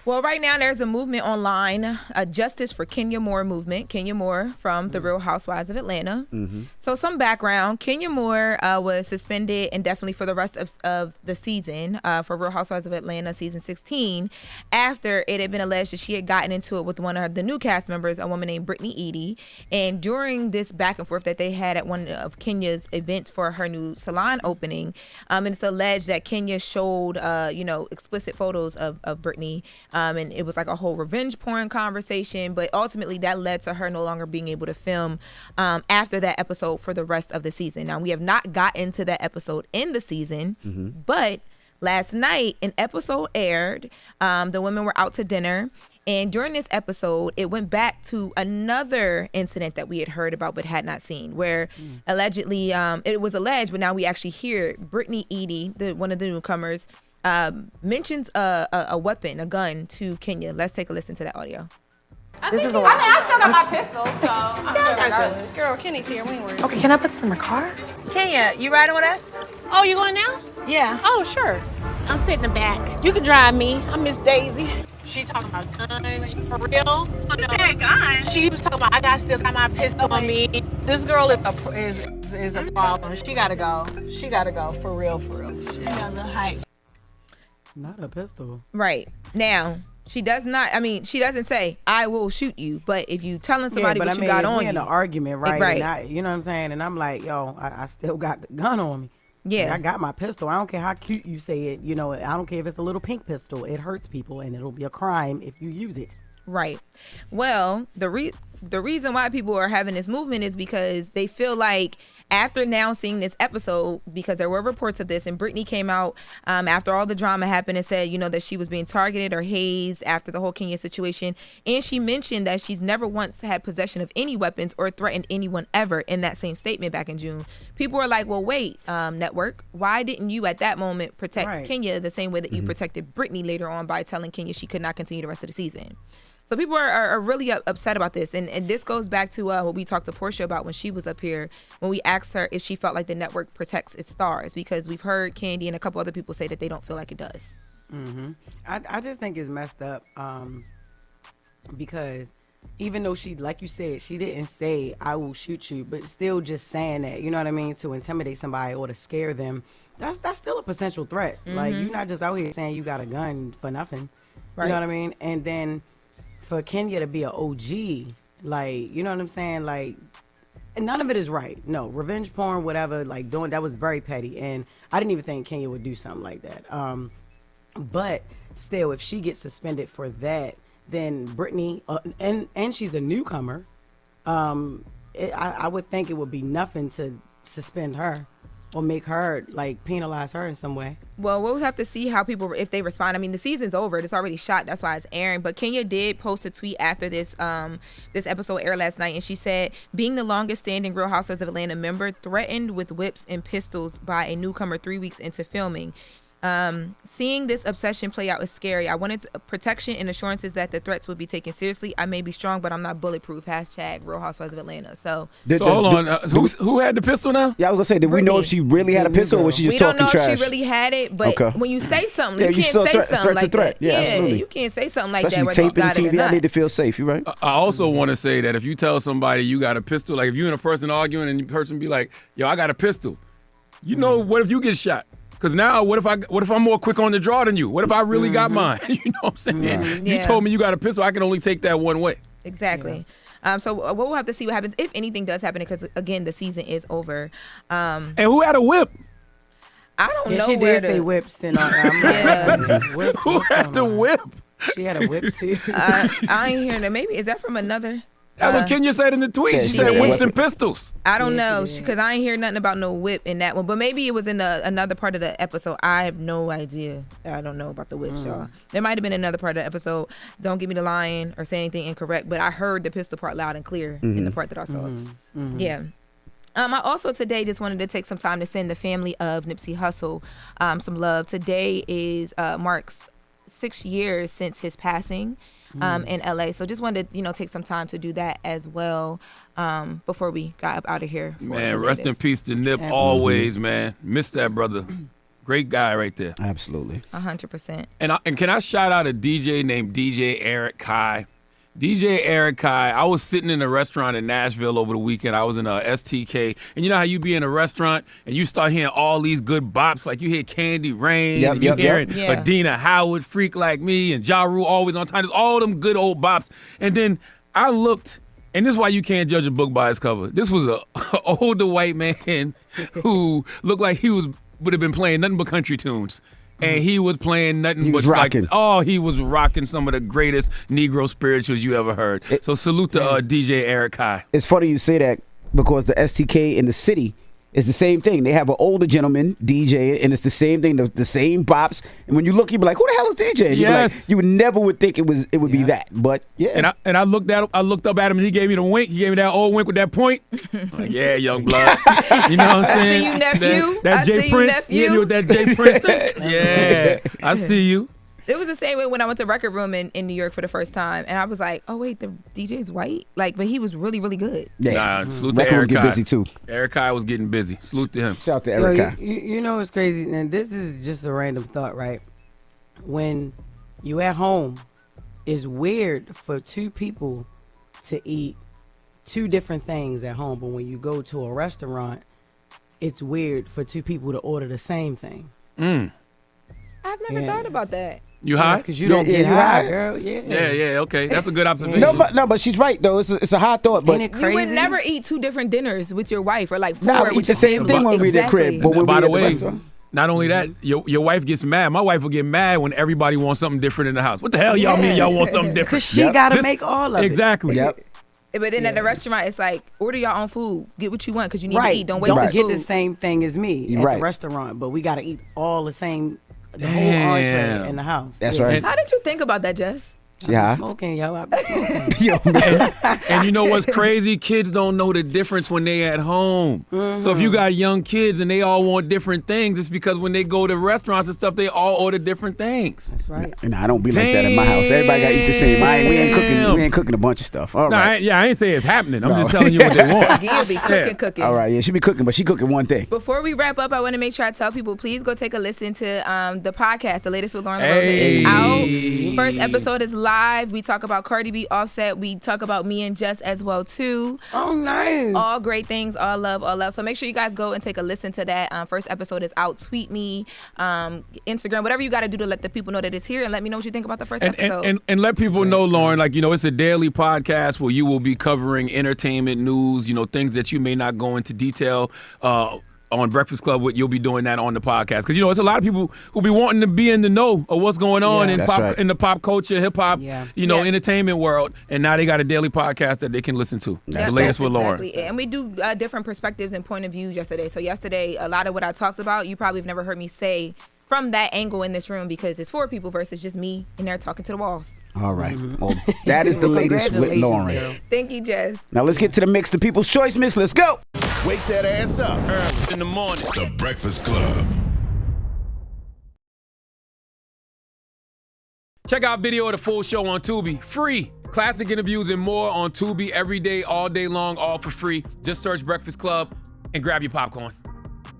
Well, right now there's a movement online, a Justice for Kenya Moore movement. Kenya Moore from The Real Housewives of Atlanta. So some background. Kenya Moore was suspended indefinitely for the rest of the season for Real Housewives of Atlanta season 16 after it had been alleged that she had gotten into it with one of the new cast members, a woman named Britney Edy. And during this back and forth that they had at one of Kenya's events for her new salon opening, and it's alleged that Kenya showed, explicit photos of Britney. And it was like a whole revenge porn conversation, but ultimately that led to her no longer being able to film after that episode for the rest of the season. Now, we have not gotten to that episode in the season, but last night an episode aired. The women were out to dinner. And during this episode, it went back to another incident that we had heard about but had not seen, where allegedly, it was alleged, but now we actually hear Britney Edy, one of the newcomers, mentions a weapon, a gun to Kenya. Let's take a listen to that audio. I still got my pistol, so I'm good. Girl, Kenny's here. We ain't worried. Okay, can I put this in my car? Kenya, you riding with us? Oh, you going now? Yeah. Oh, sure. I'll sit in the back. You can drive me. I'm Miss Daisy. She talking about guns. For real? Oh, no. That gun? She was talking about I still got my pistol on me. This girl is a problem. She gotta go. She gotta go. For real, for real. She got a little hype. Not a pistol. Right. Now, she doesn't say, I will shoot you. But if you telling somebody what you got on you. in an argument, right? Right. And you know what I'm saying? And I'm like, yo, I still got the gun on me. Yeah. Like, I got my pistol. I don't care how cute you say it. You know, I don't care if it's a little pink pistol. It hurts people and it'll be a crime if you use it. Right. Well, the reason why people are having this movement is because they feel like after now seeing this episode, because there were reports of this, and Britney came out after all the drama happened and said, that she was being targeted or hazed after the whole Kenya situation. And she mentioned that she's never once had possession of any weapons or threatened anyone ever in that same statement back in June. People are like, well, wait, network, why didn't you at that moment protect Kenya the same way that you protected Britney later on by telling Kenya she could not continue the rest of the season? So people are really upset about this. And this goes back to what we talked to Portia about when she was up here, when we asked her if she felt like the network protects its stars, because we've heard Candy and a couple other people say that they don't feel like it does. I just think it's messed up because even though she, like you said, she didn't say, I will shoot you, but still just saying that, you know what I mean, to intimidate somebody or to scare them, that's still a potential threat. Like, you're not just out here saying you got a gun for nothing. Right. You know what I mean? And then for Kenya to be an OG, like, you know what I'm saying? Like, and none of it is right. No, revenge porn, whatever, like doing that was very petty. And I didn't even think Kenya would do something like that. But still, if she gets suspended for that, then Britney, and she's a newcomer, I would think it would be nothing to suspend her or make her, like, penalize her in some way. Well, we'll have to see how people, if they respond. I mean, the season's over. It's already shot. That's why it's airing. But Kenya did post a tweet after this episode aired last night, and she said, being the longest standing Real Housewives of Atlanta member, threatened with whips and pistols by a newcomer 3 weeks into filming. Seeing this obsession play out is scary. I wanted protection and assurances that the threats would be taken seriously. I may be strong, but I'm not bulletproof. # Real Housewives of Atlanta. So hold on. Who had the pistol now? Yeah, I was gonna say, did we know if she really had a pistol or was she just talking trash? We don't know if she really had it, but when you say something, you can't say something like that. Yeah, absolutely. You can't say something like especially that. Especially taping TV, I need to feel safe. You right? I also want to say that if you tell somebody you got a pistol, like if you and a person arguing and the person be like, yo, I got a pistol, you know, what if you get shot? Because now, what if I'm more quick on the draw than you? What if I really got mine? You know what I'm saying? You told me you got a pistol. I can only take that one way. Exactly. Yeah. So we'll have to see what happens if anything does happen, because again, the season is over. And who had a whip? I don't know. She did say whips. And I'm like, who had the whip? She had a whip too. I ain't hearing that. Maybe is that from another? That's what Kenya said in the tweet. She said whips and pistols. I don't know, because I ain't hear nothing about no whip in that one. But maybe it was in another part of the episode. I have no idea. I don't know about the whips, y'all. There might have been another part of the episode. Don't give me the lying or say anything incorrect, but I heard the pistol part loud and clear in the part that I saw. Yeah. I also today just wanted to take some time to send the family of Nipsey Hussle some love. Today is marks 6 years since his passing. In LA. So just wanted to, take some time to do that as well before we got up out of here. Man, rest in peace to Nip always, man. Miss that brother. Great guy right there. Absolutely. 100%. And can I shout out a DJ named DJ Eric Kai? DJ Eric Kai, I was sitting in a restaurant in Nashville over the weekend. I was in a STK. And you know how you be in a restaurant and you start hearing all these good bops, like you hear Candy Rain, and you hearing Adina Howard, Freak Like Me, and Ja Rule, Always on Time. There's all them good old bops. And then I looked, and this is why you can't judge a book by its cover. This was a older white man who looked like he would have been playing nothing but country tunes. And he was playing nothing but rocking. He was rocking some of the greatest Negro spirituals you ever heard. So salute to DJ Eric Kai. It's funny you say that because the STK in the city is the same thing. They have an older gentleman DJ, and it's the same thing, the same bops. And when you look, you be like, "Who the hell is DJ?" Yes. You never would think it would be that, but yeah. And I looked up at him, and he gave me the wink. He gave me that old wink with that point. Like, yeah, young blood. You know what I'm saying? I see you, nephew. That Jay Prince. You hit me with that Jay Prince thing. Yeah, I see you. It was the same way when I went to Record Room in New York for the first time, and I was like, "Oh wait, the DJ's white." Like, but he was really, really good. Yeah, salute to Eric Kai. Busy too. Eric Kai was getting busy. Salute to him. Shout out to Eric Kai. You know what's crazy? And this is just a random thought, right? When you at home, it's weird for two people to eat two different things at home, but when you go to a restaurant, it's weird for two people to order the same thing. I've never thought about that. You high? Because you don't get high, girl. Yeah, okay. That's a good observation. No, but she's right though. It's a high thought. But ain't it crazy? You would never eat two different dinners with your wife, or like four we with eat the your same family. thing when we at crib. But when by we the at way, the restaurant. not only that, your wife gets mad. My wife will get mad when everybody wants something different in the house. What the hell y'all mean y'all want something different? Because she got to make all of it. Exactly. Yep. But then at the restaurant, it's like, order your own food. Get what you want because you need to eat. Don't waste Don't this get food. the same thing as me at the restaurant, but we got to eat all the same, the whole entree in the house. That's right. How did you think about that, Jess? I'm smoking, yo. I've been smoking. And you know what's crazy? Kids don't know the difference when they at home. So if you got young kids and they all want different things, it's because when they go to restaurants and stuff, they all order different things. That's right. And I don't be like that in my house. Everybody got to eat the same. We ain't cooking a bunch of stuff. All right. I ain't say it's happening. I'm just telling you what they want. You'll be cooking. All right, yeah, she be cooking, but she cooking one thing. Before we wrap up, I want to make sure I tell people, please go take a listen to the podcast. The latest with Lauren LaRosa is out. First episode is live. We talk about Cardi B, Offset. We talk about me and Jess as well too. Oh, nice. All great things, all love, all love. So make sure you guys go and take a listen to that. First episode is out. Tweet me, Instagram, whatever you got to do to let the people know that it's here, and let me know what you think about the first episode. And let people know, Lauren, like, it's a daily podcast where you will be covering entertainment news, things that you may not go into detail on Breakfast Club. You'll be doing that on the podcast because it's a lot of people who be wanting to be in the know of what's going on in the pop culture, hip hop, entertainment world, and now they got a daily podcast that they can listen to. The latest with Lauren. Exactly. And we do different perspectives and point of views yesterday. So yesterday, a lot of what I talked about, you probably have never heard me say from that angle in this room because it's 4 people versus just me in there talking to the walls. All right. Well, that is the latest with Lauren. Girl. Thank you, Jess. Now let's get to the mix, the People's Choice mix. Let's go. Wake that ass up early in the morning. The Breakfast Club. Check out video of the full show on Tubi. Free. Classic interviews and more on Tubi every day, all day long, all for free. Just search Breakfast Club and grab your popcorn.